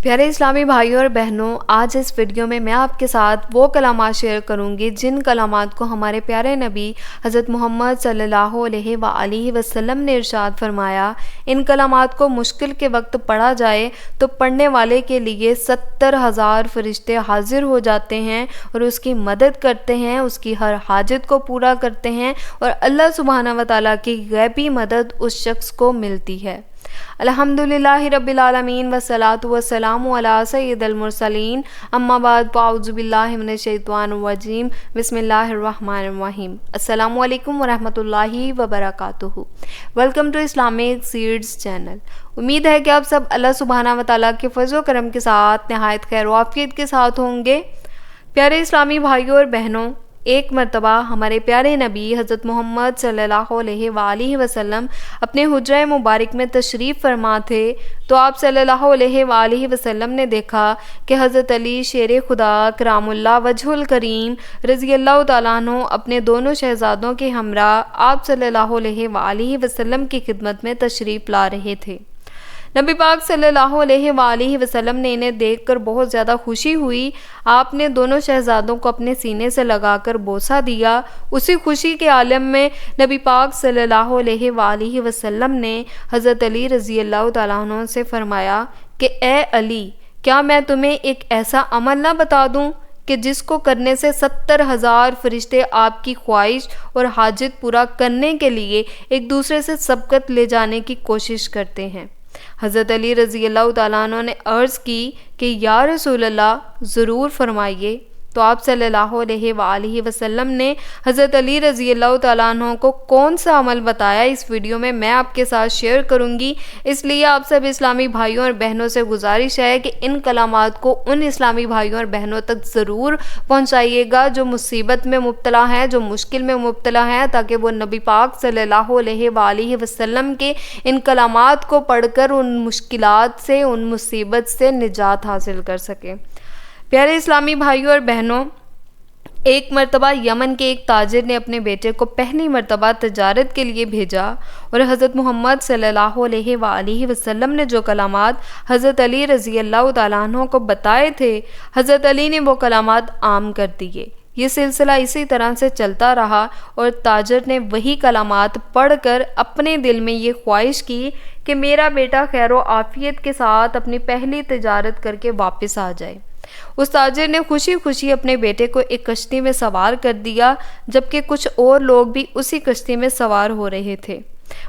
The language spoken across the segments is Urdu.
پیارے اسلامی بھائیوں اور بہنوں، آج اس ویڈیو میں آپ کے ساتھ وہ کلمات شیئر کروں گی جن کلمات کو ہمارے پیارے نبی حضرت محمد صلی اللہ علیہ وآلہ وسلم نے ارشاد فرمایا۔ ان کلمات کو مشکل کے وقت پڑھا جائے تو پڑھنے والے کے لیے 70,000 فرشتے حاضر ہو جاتے ہیں اور اس کی مدد کرتے ہیں، اس کی ہر حاجت کو پورا کرتے ہیں اور اللہ سبحانہ وتعالیٰ کی غیبی مدد اس شخص کو ملتی ہے۔ الحمدللہ رب العالمین والصلاة والسلام علی سید المرسلین، اما بعد فاعوذ باللہ من الشیطان الرجیم، بسم اللہ الرحمن الرحیم۔ السلام علیکم ورحمۃ اللہ وبرکاتہ۔ Welcome to Islamic Seeds channel. امید ہے کہ آپ سب اللہ سبحانہ وتعالیٰ کے فضل و کرم کے ساتھ نہایت خیر و عافیت کے ساتھ ہوں گے۔ پیارے اسلامی بھائیوں اور بہنوں، ایک مرتبہ ہمارے پیارے نبی حضرت محمد صلی اللہ علیہ وآلہ وسلم اپنے حجرہ مبارک میں تشریف فرما تھے تو آپ صلی اللہ علیہ وآلہ وسلم نے دیکھا کہ حضرت علی شیر خدا کرام اللہ وجہ الکریم رضی اللہ تعالیٰ عنہ اپنے دونوں شہزادوں کے ہمراہ آپ صلی اللہ علیہ وآلہ وسلم کی خدمت میں تشریف لا رہے تھے۔ نبی پاک صلی اللہ علیہ وآلہ وسلم نے انہیں دیکھ کر بہت زیادہ خوشی ہوئی۔ آپ نے دونوں شہزادوں کو اپنے سینے سے لگا کر بوسہ دیا۔ اسی خوشی کے عالم میں نبی پاک صلی اللہ علیہ وآلہ وسلم نے حضرت علی رضی اللہ تعالیٰ عنہ سے فرمایا کہ اے علی، کیا میں تمہیں ایک ایسا عمل نہ بتا دوں کہ جس کو کرنے سے 70,000 فرشتے آپ کی خواہش اور حاجت پورا کرنے کے لیے ایک دوسرے سے سبقت لے جانے کی کوشش کرتے ہیں۔ حضرت علی رضی اللہ تعالیٰ عنہ نے عرض کی کہ یا رسول اللہ، ضرور فرمائیے۔ تو آپ صلی اللہ علیہ وآلہ وسلم نے حضرت علی رضی اللہ تعالیٰ عنہ کو کون سا عمل بتایا، اس ویڈیو میں آپ کے ساتھ شیئر کروں گی۔ اس لیے آپ سب اسلامی بھائیوں اور بہنوں سے گزارش ہے کہ ان کلمات کو ان اسلامی بھائیوں اور بہنوں تک ضرور پہنچائیے گا جو مصیبت میں مبتلا ہیں، جو مشکل میں مبتلا ہیں، تاکہ وہ نبی پاک صلی اللہ علیہ وآلہ وسلم کے ان کلمات کو پڑھ کر ان مشکلات سے، ان مصیبت سے نجات حاصل کر سکیں۔ پیارے اسلامی بھائیوں اور بہنوں، ایک مرتبہ یمن کے ایک تاجر نے اپنے بیٹے کو پہلی مرتبہ تجارت کے لیے بھیجا اور حضرت محمد صلی اللہ علیہ وآلہ وسلم نے جو کلمات حضرت علی رضی اللہ تعالیٰ عنہ کو بتائے تھے، حضرت علی نے وہ کلمات عام کر دیے۔ یہ سلسلہ اسی طرح سے چلتا رہا اور تاجر نے وہی کلمات پڑھ کر اپنے دل میں یہ خواہش کی کہ میرا بیٹا خیر و عافیت کے ساتھ اپنی پہلی تجارت کر کے واپس آ جائے۔ اس تاجر نے خوشی خوشی اپنے بیٹے کو ایک کشتی میں سوار کر دیا، جبکہ کچھ اور لوگ بھی اسی کشتی میں سوار ہو رہے تھے۔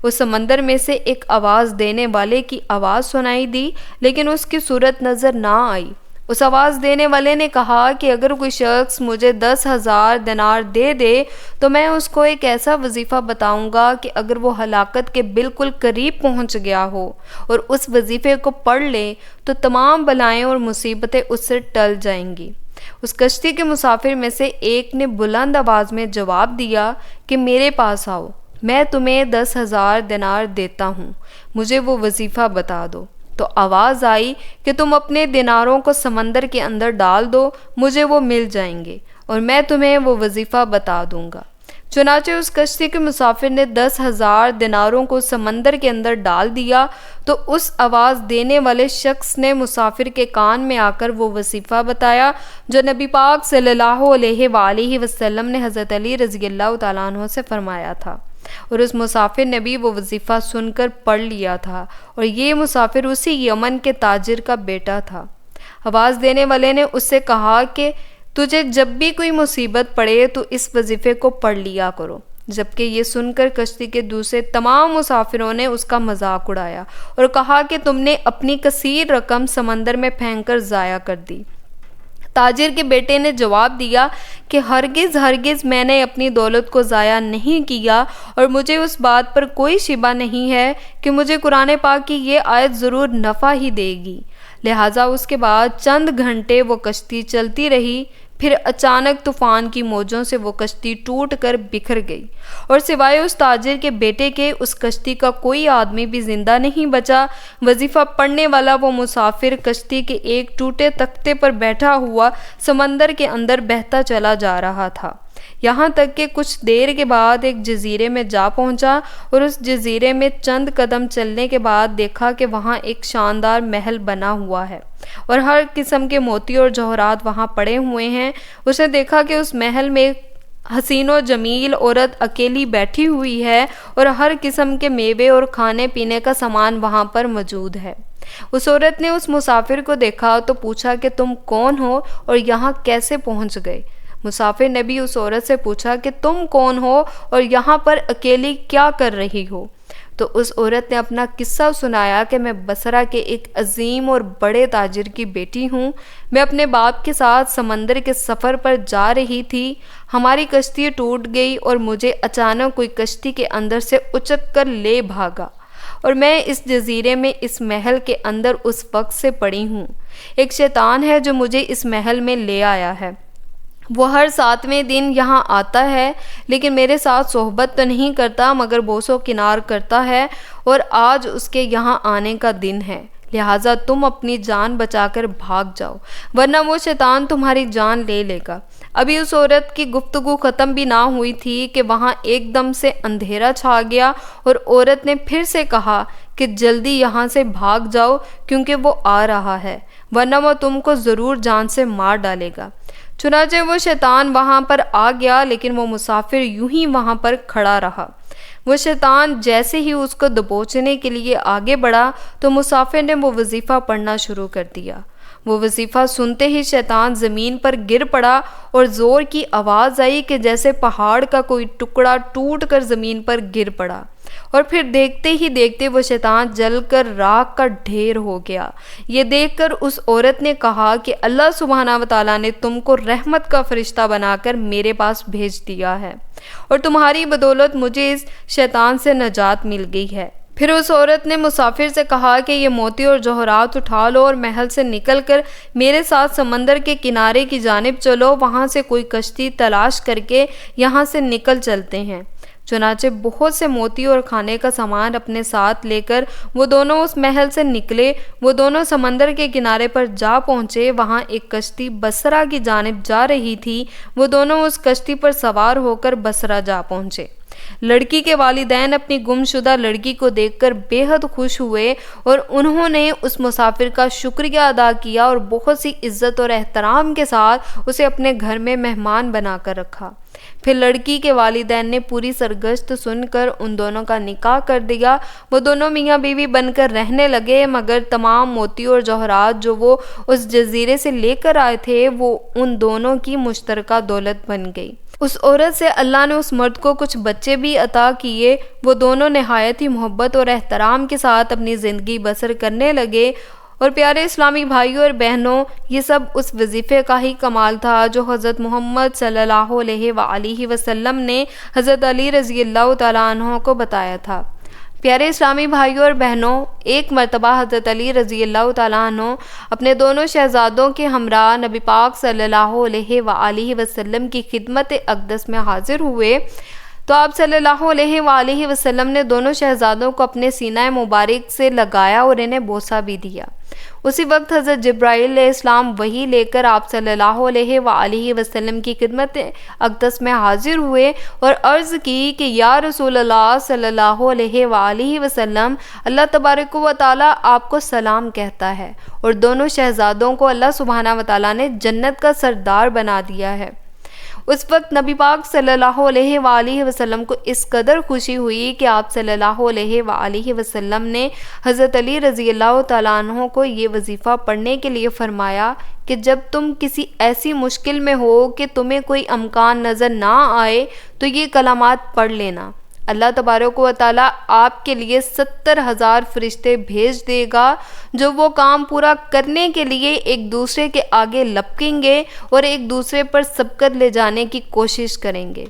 اس سمندر میں سے ایک آواز دینے والے کی آواز سنائی دی، لیکن اس کی صورت نظر نہ آئی۔ اس آواز دینے والے نے کہا کہ اگر کوئی شخص مجھے 10,000 دینار دے دے تو میں اس کو ایک ایسا وظیفہ بتاؤں گا کہ اگر وہ ہلاکت کے بالکل قریب پہنچ گیا ہو اور اس وظیفے کو پڑھ لے تو تمام بلائیں اور مصیبتیں اس سے ٹل جائیں گی۔ اس کشتی کے مسافر میں سے ایک نے بلند آواز میں جواب دیا کہ میرے پاس آؤ، میں تمہیں 10,000 دینار دیتا ہوں، مجھے وہ وظیفہ بتا دو۔ تو آواز آئی کہ تم اپنے دیناروں کو سمندر کے اندر ڈال دو، مجھے وہ مل جائیں گے اور میں تمہیں وہ وظیفہ بتا دوں گا۔ چنانچہ اس کشتی کے مسافر نے 10,000 دیناروں کو سمندر کے اندر ڈال دیا تو اس آواز دینے والے شخص نے مسافر کے کان میں آ کر وہ وظیفہ بتایا جو نبی پاک صلی اللہ علیہ وآلہ وسلم نے حضرت علی رضی اللہ تعالیٰ عنہ سے فرمایا تھا، اور اس مسافر نے بھی وہ وظیفہ سن کر پڑھ لیا تھا، اور یہ مسافر اسی یمن کے تاجر کا بیٹا تھا۔ آواز دینے والے نے اس سے کہا کہ تجھے جب بھی کوئی مصیبت پڑے تو اس وظیفے کو پڑھ لیا کرو، جبکہ یہ سن کر کشتی کے دوسرے تمام مسافروں نے اس کا مذاق اڑایا اور کہا کہ تم نے اپنی کثیر رقم سمندر میں پھینک کر ضائع کر دی۔ تاجر کے بیٹے نے جواب دیا کہ ہرگز میں نے اپنی دولت کو ضائع نہیں کیا اور مجھے اس بات پر کوئی شبہ نہیں ہے کہ مجھے قرآن پاک کی یہ آیت ضرور نفع ہی دے گی۔ لہٰذا اس کے بعد چند گھنٹے وہ کشتی چلتی رہی، پھر اچانک طوفان کی موجوں سے وہ کشتی ٹوٹ کر بکھر گئی اور سوائے اس تاجر کے بیٹے کے اس کشتی کا کوئی آدمی بھی زندہ نہیں بچا۔ وظیفہ پڑھنے والا وہ مسافر کشتی کے ایک ٹوٹے تختے پر بیٹھا ہوا سمندر کے اندر بہتا چلا جا رہا تھا۔ یہاں تک کہ کچھ دیر کے بعد ایک جزیرے میں جا پہنچا اور اس جزیرے میں چند قدم چلنے کے بعد دیکھا کہ وہاں ایک شاندار محل بنا ہوا ہے اور ہر قسم کے موتی اور جوہرات وہاں پڑے ہوئے ہیں۔ اس نے دیکھا کہ اس محل میں ایک حسین و جمیل عورت اکیلی بیٹھی ہوئی ہے اور ہر قسم کے میوے اور کھانے پینے کا سامان وہاں پر موجود ہے۔ اس عورت نے اس مسافر کو دیکھا تو پوچھا کہ تم کون ہو اور یہاں کیسے پہنچ گئے؟ مسافر نے بھی اس عورت سے پوچھا کہ تم کون ہو اور یہاں پر اکیلی کیا کر رہی ہو؟ تو اس عورت نے اپنا قصہ سنایا کہ میں بصرہ کے ایک عظیم اور بڑے تاجر کی بیٹی ہوں۔ میں اپنے باپ کے ساتھ سمندر کے سفر پر جا رہی تھی، ہماری کشتی ٹوٹ گئی اور مجھے اچانک کوئی کشتی کے اندر سے اچک کر لے بھاگا اور میں اس جزیرے میں اس محل کے اندر اس وقت سے پڑی ہوں۔ ایک شیطان ہے جو مجھے اس محل میں لے آیا ہے، وہ ہر 7ویں دن یہاں آتا ہے لیکن میرے ساتھ صحبت تو نہیں کرتا مگر بوس و کنار کرتا ہے، اور آج اس کے یہاں آنے کا دن ہے، لہٰذا تم اپنی جان بچا کر بھاگ جاؤ ورنہ وہ شیطان تمہاری جان لے لے گا۔ ابھی اس عورت کی گفتگو ختم بھی نہ ہوئی تھی کہ وہاں ایک دم سے اندھیرا چھا گیا اور عورت نے پھر سے کہا کہ جلدی یہاں سے بھاگ جاؤ کیونکہ وہ آ رہا ہے ورنہ وہ تم کو ضرور جان سے مار ڈالے گا۔ چنانچہ وہ شیطان وہاں پر آ گیا لیکن وہ مسافر یوں ہی وہاں پر کھڑا رہا۔ وہ شیطان جیسے ہی اس کو دبوچنے کے لیے آگے بڑھا تو مسافر نے وہ وظیفہ پڑھنا شروع کر دیا۔ وہ وظیفہ سنتے ہی شیطان زمین پر گر پڑا اور زور کی آواز آئی کہ جیسے پہاڑ کا کوئی ٹکڑا ٹوٹ کر زمین پر گر پڑا، اور پھر دیکھتے ہی دیکھتے وہ شیطان جل کر راکھ کا ڈھیر ہو گیا۔ یہ دیکھ کر اس عورت نے کہا کہ اللہ سبحانہ وتعالیٰ نے تم کو رحمت کا فرشتہ بنا کر میرے پاس بھیج دیا ہے اور تمہاری بدولت مجھے اس شیطان سے نجات مل گئی ہے۔ پھر اس عورت نے مسافر سے کہا کہ یہ موتی اور جوہرات اٹھا لو اور محل سے نکل کر میرے ساتھ سمندر کے کنارے کی جانب چلو، وہاں سے کوئی کشتی تلاش کر کے یہاں سے نکل چلتے ہیں۔ چنانچہ بہت سے موتی اور کھانے کا سامان اپنے ساتھ لے کر وہ دونوں اس محل سے نکلے۔ وہ دونوں سمندر کے کنارے پر جا پہنچے، وہاں ایک کشتی بصرہ کی جانب جا رہی تھی۔ وہ دونوں اس کشتی پر سوار ہو کر بصرہ جا پہنچے۔ لڑکی کے والدین اپنی گم شدہ لڑکی کو دیکھ کر بے حد خوش ہوئے اور انہوں نے اس مسافر کا شکریہ ادا کیا اور بہت سی عزت اور احترام کے ساتھ اسے اپنے گھر میں مہمان بنا کر رکھا۔ پھر لڑکی کے والدین نے پوری سرگشت سن کر ان دونوں کا نکاح کر دیا۔ وہ دونوں میاں بیوی بن کر رہنے لگے، مگر تمام موتی اور جوہرات جو وہ اس جزیرے سے لے کر آئے تھے وہ ان دونوں کی مشترکہ دولت بن گئی۔ اس عورت سے اللہ نے اس مرد کو کچھ بچے بھی عطا کیے۔ وہ دونوں نہایت ہی محبت اور احترام کے ساتھ اپنی زندگی بسر کرنے لگے۔ اور پیارے اسلامی بھائیوں اور بہنوں، یہ سب اس وظیفے کا ہی کمال تھا جو حضرت محمد صلی اللہ علیہ وآلہ وسلم نے حضرت علی رضی اللہ تعالیٰ عنہ کو بتایا تھا۔ پیارے اسلامی بھائیوں اور بہنوں، ایک مرتبہ حضرت علی رضی اللہ تعالیٰ عنہ اپنے دونوں شہزادوں کے ہمراہ نبی پاک صلی اللہ علیہ وآلہ وسلم کی خدمت اقدس میں حاضر ہوئے تو آپ صلی اللہ علیہ وآلہ وسلم نے دونوں شہزادوں کو اپنے سینہ مبارک سے لگایا اور انہیں بوسہ بھی دیا۔ اسی وقت حضرت جبرائیل علیہ السلام وحی لے کر آپ صلی اللہ علیہ وآلہ وسلم کی خدمت اقدس میں حاضر ہوئے اور عرض کی کہ یا رسول اللہ صلی اللہ علیہ وآلہ وسلم، اللہ تبارک و تعالیٰ آپ کو سلام کہتا ہے اور دونوں شہزادوں کو اللہ سبحانہ و تعالیٰ نے جنت کا سردار بنا دیا ہے۔ اس وقت نبی پاک صلی اللہ علیہ وآلہ وسلم کو اس قدر خوشی ہوئی کہ آپ صلی اللہ علیہ وآلہ وسلم نے حضرت علی رضی اللہ تعالیٰ عنہ کو یہ وظیفہ پڑھنے کے لیے فرمایا کہ جب تم کسی ایسی مشکل میں ہو کہ تمہیں کوئی امکان نظر نہ آئے تو یہ کلمات پڑھ لینا۔ اللہ تبارک و تعالیٰ آپ کے لیے 70,000 فرشتے بھیج دے گا جو وہ کام پورا کرنے کے لیے ایک دوسرے کے آگے لپکیں گے اور ایک دوسرے پر سبقت لے جانے کی کوشش کریں گے۔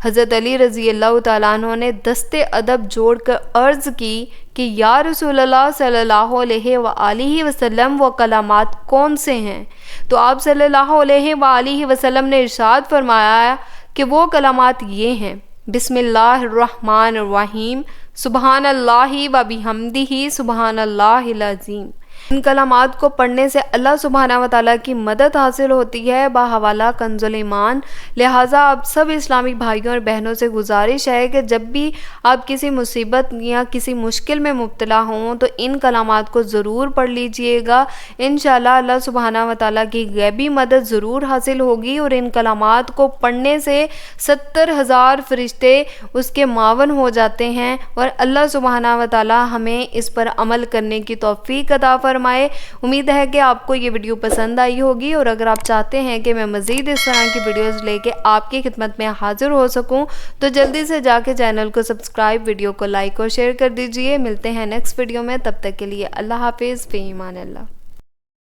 حضرت علی رضی اللہ تعالیٰ عنہ نے دست ادب جوڑ کر عرض کی کہ یا رسول اللہ صلی اللہ علیہ وآلہ وسلم وہ کلمات کون سے ہیں؟ تو آپ صلی اللہ علیہ وآلہ وسلم نے ارشاد فرمایا کہ وہ کلمات یہ ہیں: بسم اللہ الرحمن الرحیم، سبحان اللہ و بحمدہ سبحان اللہ العظیم۔ ان کلمات کو پڑھنے سے اللہ سبحانہ و تعالیٰ کی مدد حاصل ہوتی ہے بحوالہ کنز الایمان۔ لہٰذا آپ سب اسلامی بھائیوں اور بہنوں سے گزارش ہے کہ جب بھی آپ کسی مصیبت یا کسی مشکل میں مبتلا ہوں تو ان کلمات کو ضرور پڑھ لیجئے گا۔ انشاءاللہ اللہ سبحانہ و تعالیٰ کی غیبی مدد ضرور حاصل ہوگی، اور ان کلمات کو پڑھنے سے 70,000 فرشتے اس کے معاون ہو جاتے ہیں، اور اللہ سبحانہ و تعالیٰ ہمیں اس پر عمل کرنے کی توفیق عطا فرمائے۔ امید ہے کہ آپ کو یہ ویڈیو پسند آئی ہوگی، اور اگر آپ چاہتے ہیں کہ میں مزید اس طرح کی ویڈیوز لے کے آپ کی خدمت میں حاضر ہو سکوں تو جلدی سے جا کے چینل کو سبسکرائب، ویڈیو کو لائک اور شیئر کر دیجئے۔ ملتے ہیں نیکسٹ ویڈیو میں، تب تک کے لیے اللہ حافظ، فی امان اللہ۔